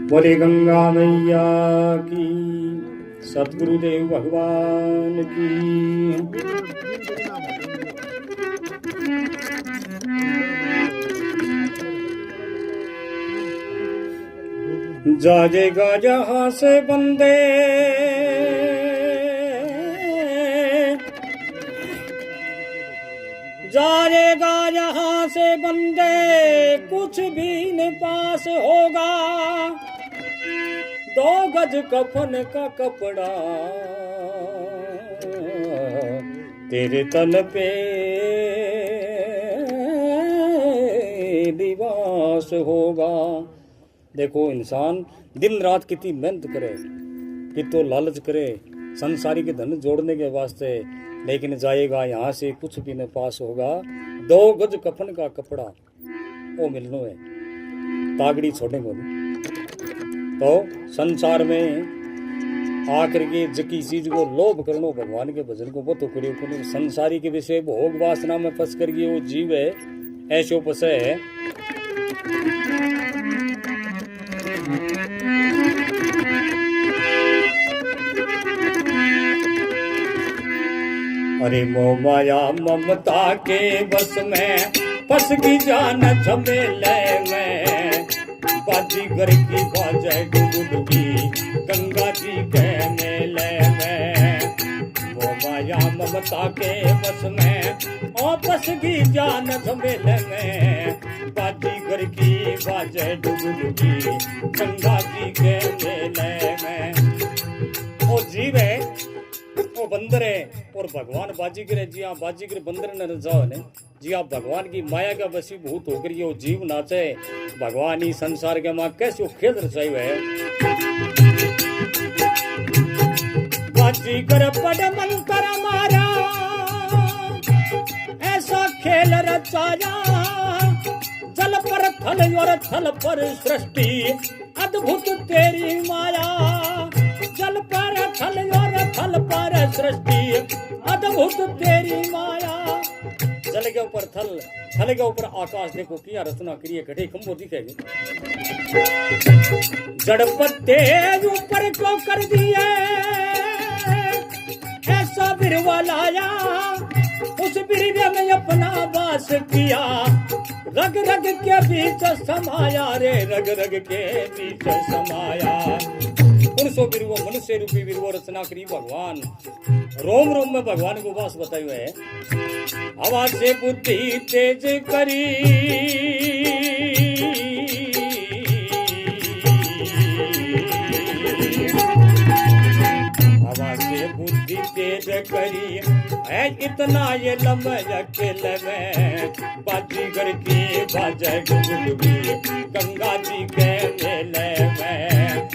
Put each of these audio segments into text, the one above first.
बोले गंगा मैया की, सतगुरुदेव भगवान की। जाजेगा जहां से बंदे, जाएगा यहाँ से बंदे, कुछ भी न पास होगा। 2 गज कफन का कपड़ा तेरे तन पे लिबास होगा। देखो, इंसान दिन रात कितनी मेहनत करे, कितो लालच करे संसारी के धन जोड़ने के वास्ते, लेकिन जाएगा यहाँ से कुछ भी न पास होगा। 2 गज कफन का कपड़ा वो मिलनो है, तागड़ी छोड़ने को नहीं। तो संसार में आकर के जकी चीज को लोभ करनो, भगवान के भजन को वो तो करियो। संसारी के विषय भोग वासना में फंस कर वो जीव है ऐसो फंसे है। अरे मोह माया ममता के बस में फंस की जान झमेले में, बाजीगर की बाजे डुबकी गंगा जी के मेले में। मोह माया ममता के बस में और फंस की जान झमेले में, बाजीगर की बाजे डुबकी गंगा जी के मेले में। ओ जीव है, वो बंदर है और भगवान बाजीगर है। जी हाँ, बाजीगर बंदर न रजाओ ने। जी आप भगवान की माया का वशीभूत होकर ये जीव नाचे। भगवान ही संसार के माँ कैसे वो खेल रचाई हुए है। बाजीगर बड़ मंत्र मारा, ऐसा खेल रचाया, जल पर थल और थल पर सृष्टि अद्भुत तेरी माया। जल पर थल और थल पर सृष्टि अद्भुत तेरी माया। जल के ऊपर थल, थल के ऊपर आकाश, देखो किया रचना करिए, घटे खंभो दिखेगी। जड़ पत्ते ऊपर को कर दिए, ऐसा बिरवा लाया, उस बिरवे में अपना वास किया। रग रग के बीच समाया रे, रग रग के बीच समाया। पुरुषो बिरवो मनुष्य रूपी बिरवो रचना करी भगवान। रोम रोम में भगवान को वास बताए हुए है। हवा से बुद्धि तेज करी, हवा से बुद्धि तेज करी है, इतना ये लमक लगे। बाजीगर की बाजे डुबकी गंगा जी के मेले में।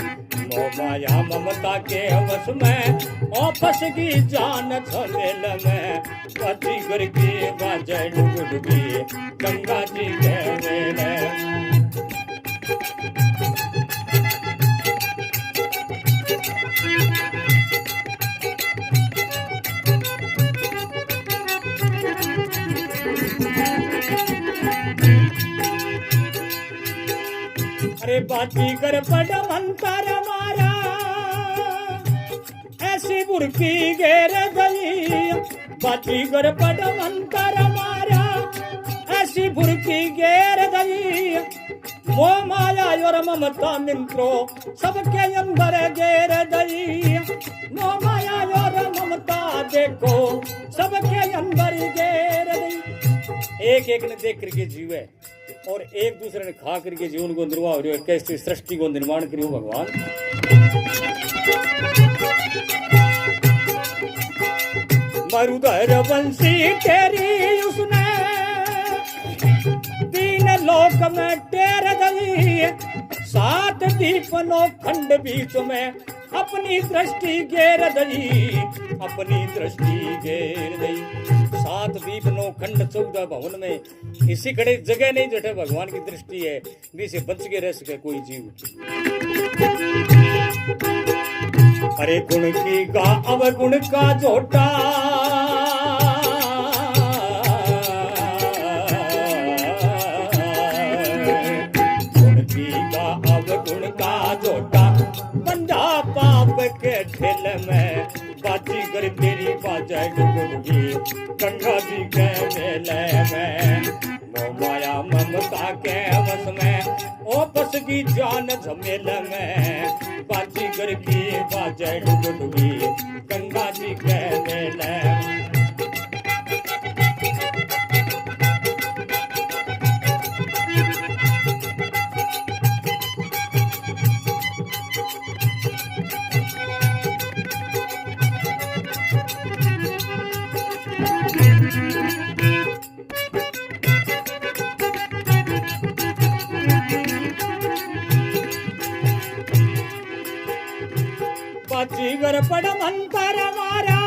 मोह माया ममता के वश में और फंस की जान झमेल में। बाजीगर की बाजे डुबकी गंगा जी के मेले। अरे बाजीगर बड़ मंत्र मारा, ऐसी बुरकी घेर गई। बाजीगर बड़ मंत्र मारा, ऐसी बुरकी घेर गई। मोह माया और ममता मित्रो सबके अंदर घेर गई। मोह माया और ममता देखो सबके अंदर घेर गई। एक एक ने देख करके जीवे और एक दूसरे ने खा करके जीवन को निर्वाह हो रही है। कैसे सृष्टि को निर्माण करियो भगवान। मरुधर वंशी तेरी उसने, 3 लोक में टेर गई। 7 दीपनों खंड बीच में अपनी दृष्टि घेर गई। अपनी दृष्टि घेर गई। 7 दीप 9 खंड 14 भवन में इसी खड़े जगह नहीं जटे भगवान की दृष्टि है। भी से बच के रह सके कोई जीव। अरे गुण की गा अवगुण का झोटा, बाजे डुगडुगी गंगा जी के मेले में। मोह माया ममता के वश में ओ बस की जान झमेल में। बाजीगर की बाजे डुगडुगी गंगा जी के मेले में। बाजीगर पड़ मंतर मारा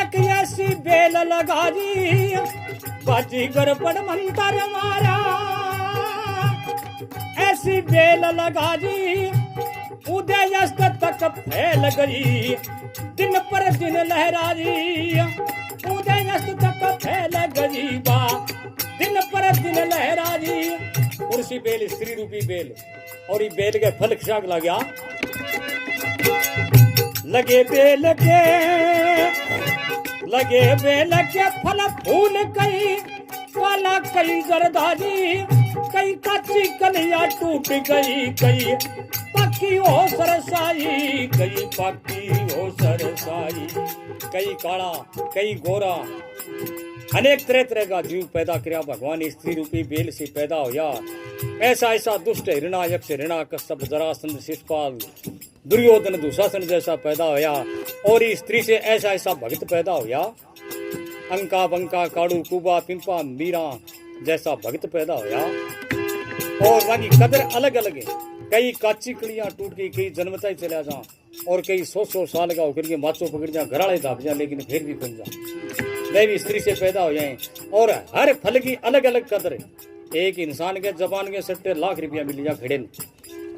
एक ऐसी बेल लगा दी। बाजीगर पड़ मंतर मारा ऐसी बेल लगा दी। उदय अस्त तक फैल गई दिन पर दिन लहरा दी। उदय अस्त तक फैल गई बा दिन पर दिन लहरा दी। उर्सी बेल स्त्री रूपी बेल और ये बेल के फल खिसाक लगा लगे बेल के फल फूल कई काला कई जरदारी। कई कच्ची कलियां टूट गई कई पक्की हो सरसाई। कई पक्की हो सरसाई। कई काला कई गोरा अनेक तरह तरह का जीव पैदा किया भगवान स्त्री रूपी बेल से पैदा होया। ऐसा ऐसा दुष्ट हिरणायक्ष हिरणाकश्यप जरासंध शिशुपाल दुर्योधन दुशासन जैसा पैदा होया। और इस स्त्री से ऐसा ऐसा भक्त पैदा होया। अंका बंका काड़ू कुबा पिंपा मीरा जैसा भक्त पैदा होया। और वहाँ की कदर अलग अलग है। कई काची कड़ियां टूट गई कई जन्मता ही चला जा और कई 100 साल का होकर के माचो पकड़ जा घराड़े दाप जा लेकिन फिर भी बन जा वे भी स्त्री से पैदा हो जाए। और हर फल की अलग अलग कदर है। एक इंसान के जबान के सट्टे लाख रुपया मिल जा खड़े।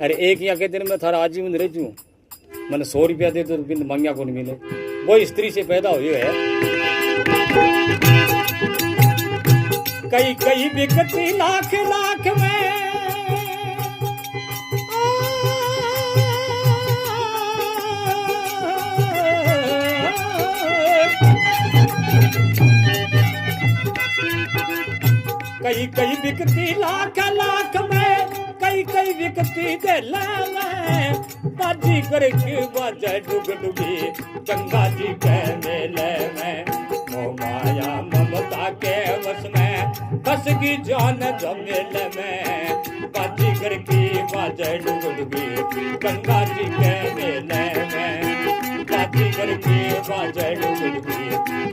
अरे एक यहाँ के दिन में थारा आजीवन रह जू मैंने 100 रुपया दे तो बिंद मांगिया को नहीं मिले। वो स्त्री से पैदा हुई है। कई कई बिकती लाख लाख में कई कई बिकती लाख लाख में कई कई बिकती दिल में। बाजीगर की बाजे डुगडुगी गंगा जी के मेले में। मोह माया ममता के वश में बस की जान झमेल में। बाजीगर की बाजे डुगडुगी गंगा जी के मेले में। बाजीगर की बाजे डुगडुगी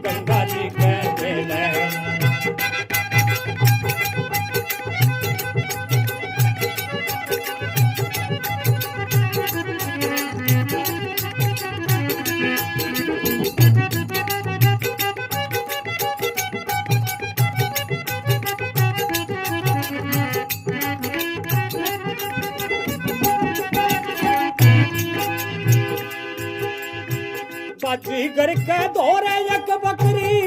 गंगा जी के मेले में। बाजीगर के दौरे एक बकरी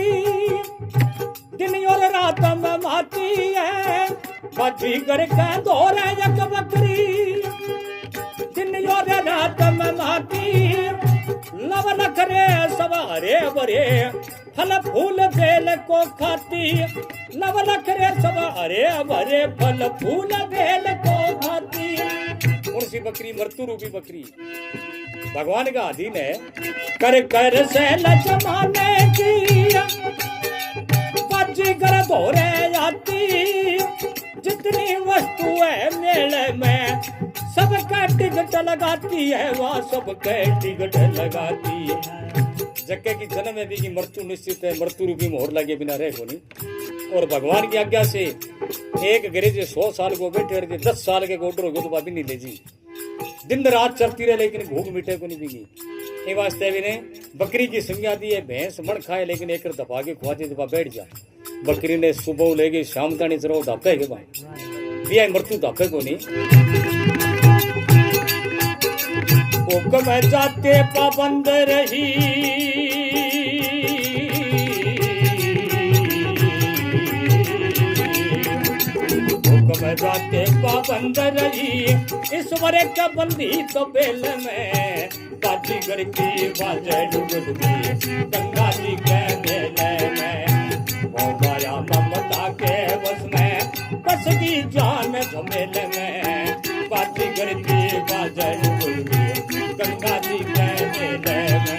दिन और रात में माती है। बाजीगर के दौरे एक बकरी दिन और रात में माती। लव नखरे सब हरे भरे फल फूल बेल को खाती। लव नखरे सब हरे भरे फल फूल बेल को खाती। कौन सी बकरी? मृत्यु रूपी बकरी भगवान का अधीन है। कर कर से लजमाने की बाजीगर दौरे जाती। जितनी वस्तु है मेले में सबका टिकट लगाती है। वहाँ सबके टिकट लगाती है। जक्के की जन्म में भी की मृत्यु निश्चित है। मृत्यु रूपी मोहर लगे बिना रह को नहीं। और भगवान की आज्ञा से एक गरीजे 100 साल को बैठे 10 साल के ऑर्डर हो गए तो बाबी नहीं ले जी। दिन रात चलती रहे लेकिन भूख मिटे को नहीं पीगी। ये वास्ते भी ने बकरी की संज्ञा दी है। भैंस मण खाए लेकिन एक दबा के खुआते दबा बैठ जा। बकरी ने सुबह ले गई शाम तक चलो धापे के भाई मृत्यु धापे को नहीं। हुक्म जाते पाबंद रही हुक्म जाते पाबंद रही, ईश्वर के बंदी तो बेल में, बाजीगर की बाजे डुगडुगी गंगा जी के मेले में, हो गया ममता के बस में, बस की जान झमेले में, बाजीगर की बाजे डुगडुगी गंगा जी के मेले में।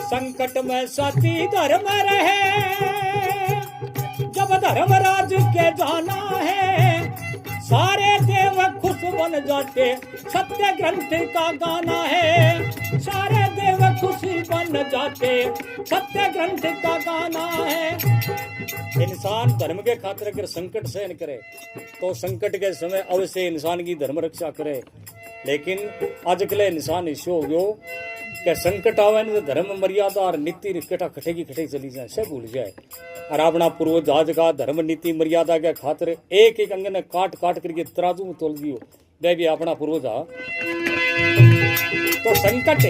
संकट में सती धर्म रहे, जब धर्मराज के जाना है, सारे देव खुश बन जाते, सत्य ग्रंथ का गाना है, सारे देव खुशी बन जाते, सत्य ग्रंथ का गाना है। इंसान धर्म के खातिर अगर संकट सहन करे तो संकट के समय अवश्य इंसान की धर्म रक्षा करे, लेकिन आजकल इंसान इश्यू हो गयो कि संकट आवे न तो धर्म मर्यादा और नीति कटा खटे की खटे चली जाए, सब भूल जाए। और अपना पूर्वज आज का धर्म नीति मर्यादा के खातिर एक एक अंग ने काट काट करके तराजू में तोल दियो, वह भी अपना पूर्वज आ। तो संकट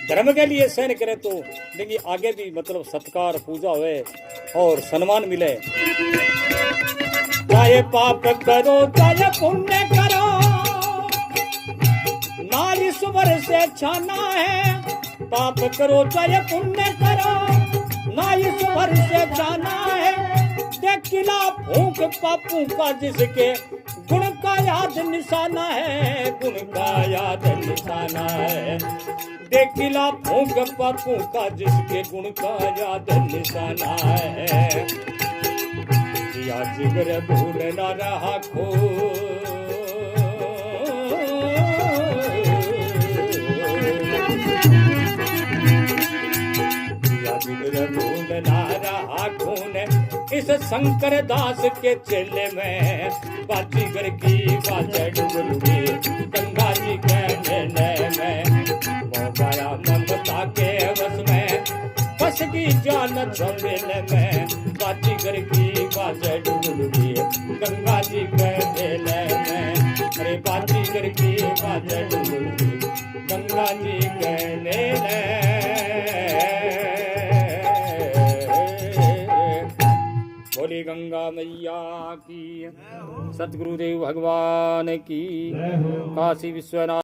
धर्म के लिए सहन करे तो देखिए आगे भी मतलब सत्कार पूजा हुए और सम्मान मिले। चाहे पाप करो चाहे पुण्य करो, ना ईश्वर से छाना है, पाप करो चाहे पुण्य करो, ना ईश्वर से छाना है। देख किला फूंक पापों का जिसके गुण का याद निशाना है, गुण का याद निशाना है। देख किला फूंक पापों का जिसके गुण का याद निशाना है। या जिगर भूल न रहा खो, इस शंकर दास के चेले में, बाजीगर की बाजे डुगडुगी गंगा जी के मेले में, वो गया ममता के वश में, बस की जान झमेले में, बाजीगर की बाजे डुगडुगी गंगा जी के मेले में, अरे बाजीगर की बाजे डुगडुगी गंगा जी के मेले। बोली गंगा मैया की, सतगुरुदेव भगवान की, काशी विश्वनाथ।